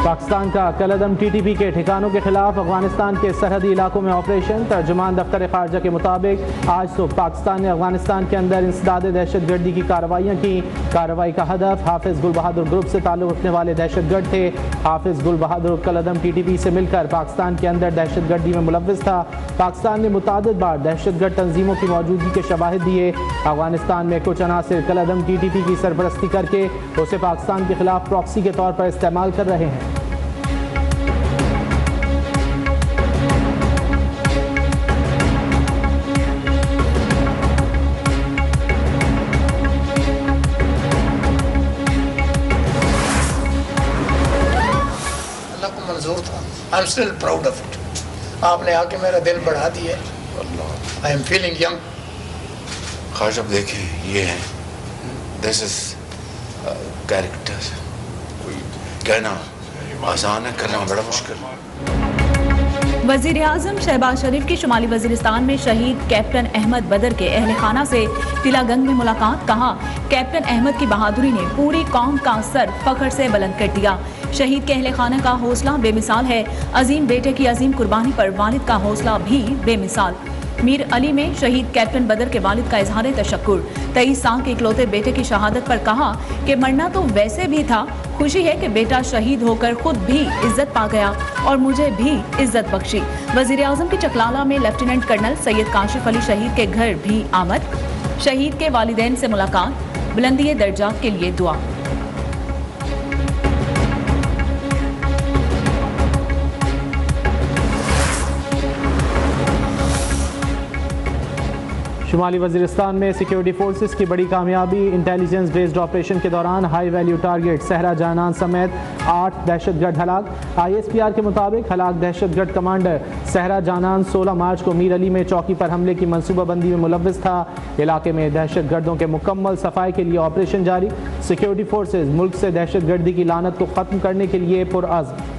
पाकिस्तान का कलअदम TTP के ठिकानों के खिलाफ अफगानिस्तान के सरहदी इलाकों में ऑपरेशन। तर्जुमान दफ्तर खारजा के मुताबिक आज सुबह पाकिस्तान ने अफगानिस्तान के अंदर इंसदाद दहशतगर्दी की कार्रवाइयाँ की। कार्रवाई का हदफ हाफिज गुल बहादुर ग्रुप से ताल्लुक़ रखने वाले दहशतगर्द थे। हाफिज गुल बहादुर कलअदम TTP से मिलकर पाकिस्तान के अंदर दहशतगर्दी में मुलव्विस था। पाकिस्तान ने मुतादिद बार दहशतगर्द तंजीमों की मौजूदगी के शवाहिद दिए। अफगानिस्तान में कुछ अनासिर कलअदम TTP की सरपरस्ती करके उसे पाकिस्तान के खिलाफ प्रॉक्सी के तौर पर इस्तेमाल कर रहे हैं। मंजूर था। I am still proud of it. आपने आके मेरा दिल बढ़ा दिया। I am feeling young. खास अब देखें ये है, दिस इज कैरेक्टर। कोई कहना आसान है, करना बड़ा मुश्किल। वज़ीर आज़म शहबाज शरीफ की शुमाली वज़ीरिस्तान में शहीद कैप्टन अहमद बदर के अहल खाना से टिलागंज में मुलाकात। कहा, कैप्टन अहमद की बहादुरी ने पूरी कौम का सर फख्र से बुलंद कर दिया। शहीद के अहल खाना का हौसला बेमिसाल है। अजीम बेटे की अजीम कुर्बानी पर वालिद का हौसला भी बेमिसाल। मीर अली में शहीद कैप्टन बदर के वालिद का इजहार तशक्कुर। 23 साल के इकलौते बेटे की शहादत पर कहा कि मरना तो वैसे भी था, खुशी है कि बेटा शहीद होकर खुद भी इज्जत पा गया और मुझे भी इज्जत बख्शी। वजीर आजम की चकलाला में लेफ्टिनेंट कर्नल सैयद काशिफ अली शहीद के घर भी आमद। शहीद के वालिदैन से मुलाकात, बुलंदी दर्जात के लिए दुआ। शुमाली वज़ीरिस्तान में सिक्योरिटी फोर्सेस की बड़ी कामयाबी। इंटेलिजेंस बेस्ड ऑपरेशन के दौरान हाई वैल्यू टारगेट सहरा जानान समेत 8 दहशतगर्द हलाक। ISPR के मुताबिक हलाक दहशतगर्द कमांडर सहरा जानान 16 मार्च को मीर अली में चौकी पर हमले की मनसूबाबंदी में मुलव्विस था। इलाके में दहशतगर्दों के मुकम्मल सफाई के लिए ऑपरेशन जारी। सिक्योरिटी फोर्सेज मुल्क से दहशतगर्दी की लानत को ख़त्म करने के लिए पुरअज़्म।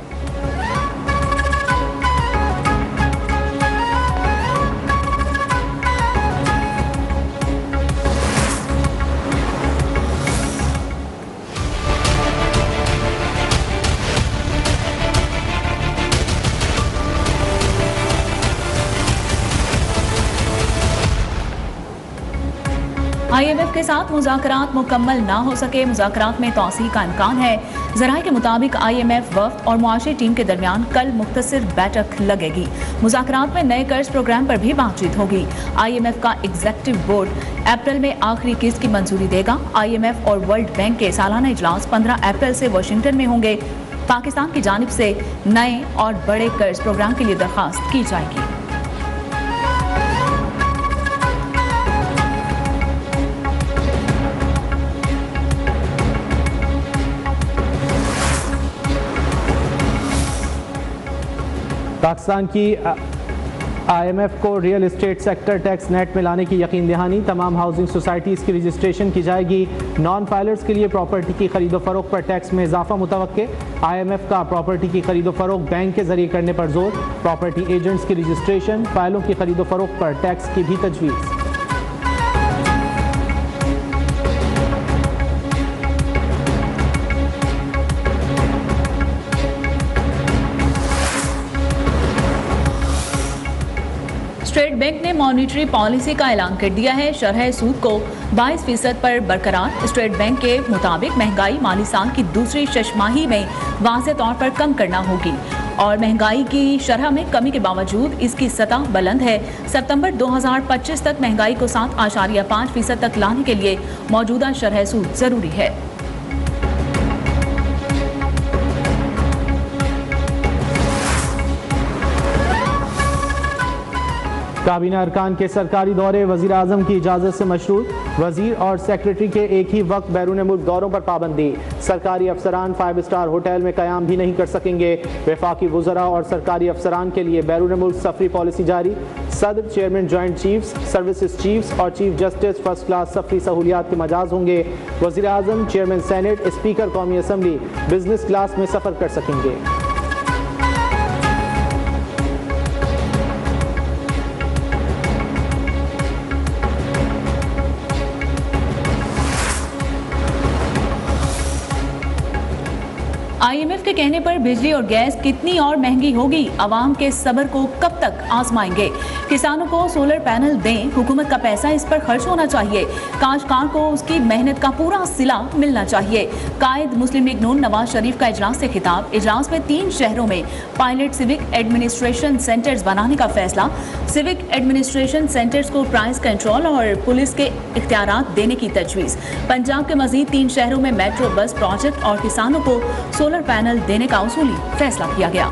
IMF के साथ मुज़ाकरात मुकम्मल ना हो सके, मुज़ाकरात में तौसीक़ का इम्कान है। ज़राए के मुताबिक IMF वफ़द और मुआशी टीम के दरमियान कल मुख्तसर बैठक लगेगी। मुज़ाकरात में नए कर्ज प्रोग्राम पर भी बातचीत होगी। IMF का एग्जीक्यूटिव बोर्ड अप्रैल में आखिरी किस्त की मंजूरी देगा। IMF और वर्ल्ड बैंक के सालाना इजलास 15 अप्रैल से वाशिंगटन में होंगे। पाकिस्तान की जानिब से नए और बड़े कर्ज प्रोग्राम के लिए दरख्वास्त की जाएगी। पाकिस्तान की IMF को real estate sector tax net में लाने की यकीन दहानी। तमाम हाउसिंग सोसाइटीज़ की रजिस्ट्रेशन की जाएगी। नॉन फाइलर्स के लिए प्रॉपर्टी की खरीदो फरोख्त पर टैक्स में इजाफा मुतवक्के। IMF का प्रॉपर्टी की खरीदो फरोख्त बैंक के जरिए करने पर जोर। प्रॉपर्टी एजेंट्स की रजिस्ट्रेशन, फाइलों की खरीदो फरोख्त पर टैक्स की भी तजवीज़। स्टेट बैंक ने मॉनिटरी पॉलिसी का ऐलान कर दिया है। शरह सूद को 22% पर बरकरार। स्टेट बैंक के मुताबिक महंगाई माली साल की दूसरी छमाही में वाज़ेह तौर पर कम करना होगी और महंगाई की शरह में कमी के बावजूद इसकी सतह बुलंद है। सितंबर 2025 तक महंगाई को 7.5% तक लाने के लिए मौजूदा शरह सूद जरूरी है। काबीना अरकान के सरकारी दौरे वज़ीर आज़म की इजाज़त से मशरूत। वज़ीर और सेक्रेटरी के एक ही वक्त बैरून मुल्क दौरों पर पाबंदी। सरकारी अफसरान 5 स्टार होटल में क़याम भी नहीं कर सकेंगे। वफाकी वज़रा और सरकारी अफसरान के लिए बैरून मुल्क सफरी पॉलिसी जारी। सदर, chairman joint chiefs, services chiefs और चीफ जस्टिस फर्स्ट क्लास सफरी सहूलियात के मजाज होंगे। वज़ीर आज़म, चेयरमैन सेनेट, स्पीकर कौमी असम्बली बिजनेस क्लास में सफ़र कर सकेंगे। IMF के कहने पर बिजली और गैस कितनी और महंगी होगी, आवाम के सब्र को कब तक आजमाएंगे। किसानों को सोलर पैनल दें, हुकूमत का पैसा इस पर खर्च होना चाहिए। काश्तकार को उसकी मेहनत का पूरा सिला मिलना चाहिए। कायद मुस्लिम लीग नून नवाज शरीफ का इजलास से खिताब। इजलास में 3 शहरों में पायलट सिविक एडमिनिस्ट्रेशन सेंटर्स बनाने का फैसला। सिविक एडमिनिस्ट्रेशन सेंटर्स को प्राइस कंट्रोल और पुलिस के इख्तियारात देने की तजवीज़। पंजाब के मजीद 3 शहरों में मेट्रो बस प्रोजेक्ट और किसानों को सोलर पैनल देने का उसूली फैसला किया गया।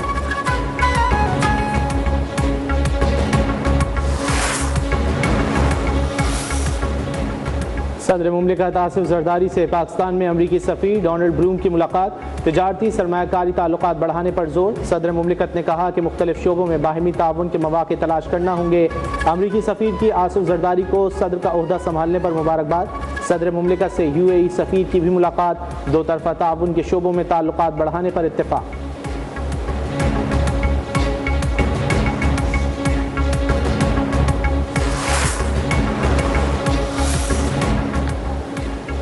सदर मुमलिकत आसिफ जरदारी से पाकिस्तान में अमरीकी सफ़ीर डोनाल्ड ब्रूम की मुलाकात। तिजारती सरमायाकारी ताल्लुकात बढ़ाने पर जोर। सदर मुमलिकत ने कहा कि मुख्तलिफ शोबों में बाहमी ताउन के मौक़े तलाश करना होंगे। अमरीकी सफ़ीर की आसिफ जरदारी को सदर का ओहदा संभालने पर मुबारकबाद। सदर मुमलिकत से UAE सफ़ीर की भी मुलाकात। 2 तरफ़ा ताउन के शोबों में ताल्लुकात बढ़ाने पर इत्तेफाक।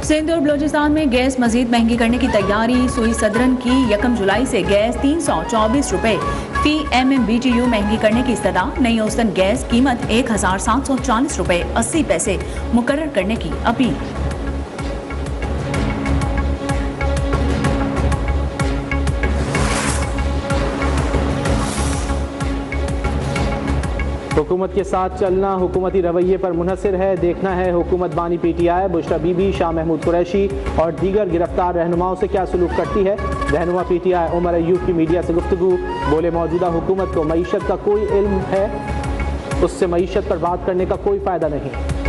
सिंध और बलोचिस्तान में गैस मजीद महंगी करने की तैयारी। सुई सदरन की 1 जुलाई से गैस 324 रुपए फी MMBTU महंगी करने की इस्तदा। नई औसतन गैस कीमत 1740 रुपए 80 पैसे मुकर्रर करने की अपील। हुकूमत के साथ चलना हुकूमती रवैये पर मुनहसर है। देखना है हुकूमत बानी PTI बुशरा बीबी, शाह महमूद कुरैशी और दीगर गिरफ्तार रहनुमाओं से क्या सलूक करती है। रहनुमा PTI उमर अयूब की मीडिया से गुफ्तगू। बोले मौजूदा हुकूमत को मईशत का कोई इल्म है, उससे मईशत पर बात करने का कोई फ़ायदा नहीं।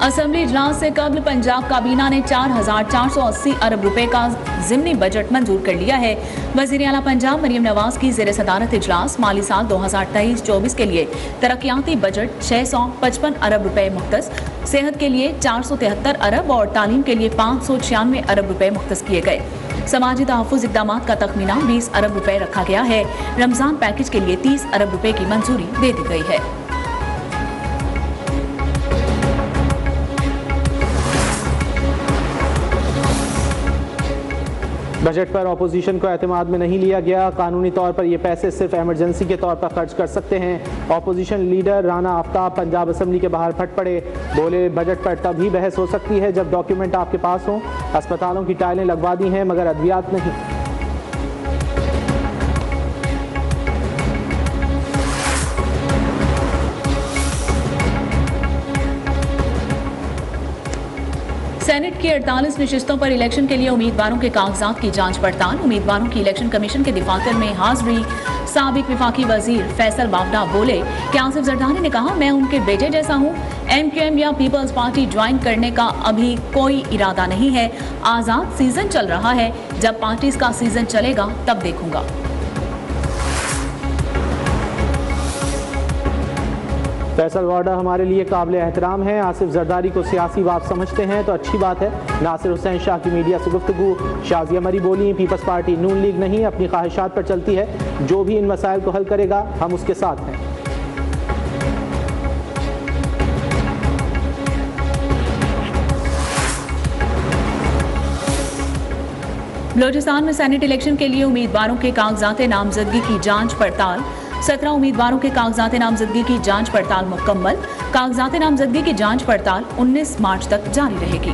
असेंबली इजलास से कबल पंजाब काबीना ने 4480 अरब रुपए का ज़िमनी बजट मंजूर कर लिया है। वज़ीर आला पंजाब मरियम नवाज की ज़ेर सदारत इजलास माली साल 2023-24 के लिए तरक्याती बजट 655 अरब रुपए मुख्तस, सेहत के लिए 473 अरब और तालीम के लिए 596 अरब रुपए मुख्तस किए गए। समाजी तहफ़्फ़ुज़ इक़दामात का तखमीना 20 अरब रुपए रखा गया है। रमज़ान पैकेज के लिए 30 अरब रुपए की मंजूरी दे दी गई है। बजट पर अपोजिशन को एतमाद में नहीं लिया गया। कानूनी तौर पर ये पैसे सिर्फ एमरजेंसी के तौर पर खर्च कर सकते हैं। Opposition leader Rana Aftab Punjab assembly के बाहर फट पड़े। बोले बजट पर तभी बहस हो सकती है जब डॉक्यूमेंट आपके पास हों। अस्पतालों की टाइलें लगवा दी हैं मगर अद्वियात नहीं। सेनेट की 48 नशिस्तों पर इलेक्शन के लिए उम्मीदवारों के कागजात की जांच पड़ताल। उम्मीदवारों की इलेक्शन कमीशन के दफातर में हाजिरी। साबिक विफाकी वजीर फैसल बावडा बोले कि आसिफ जरदारी ने कहा मैं उनके बेटे जैसा हूँ। MQM या पीपल्स पार्टी ज्वाइन करने का अभी कोई इरादा नहीं है। आज़ाद सीजन चल रहा है, जब पार्टीज का सीजन चलेगा तब देखूंगा। फैसल वाडा हमारे लिए काबिल एहतराम है। आसिफ जरदारी को सियासी बात समझते हैं तो अच्छी बात है। नासिर हुसैन शाह की मीडिया से गुफ्तगू। शाजिया मरी बोली पीपल्स पार्टी नून लीग नहीं अपनी ख्वाहिशात पर चलती है। जो भी इन मसाइल को हल करेगा हम उसके साथ हैं। बलोचिस्तान में सेनेट इलेक्शन के लिए उम्मीदवारों के कागजात नामजदगी की जांच पड़ताल। 17 उम्मीदवारों के कागजात नामजदगी की जांच पड़ताल मुकम्मल। कागजात नामजदगी की जांच पड़ताल 19 मार्च तक जारी रहेगी।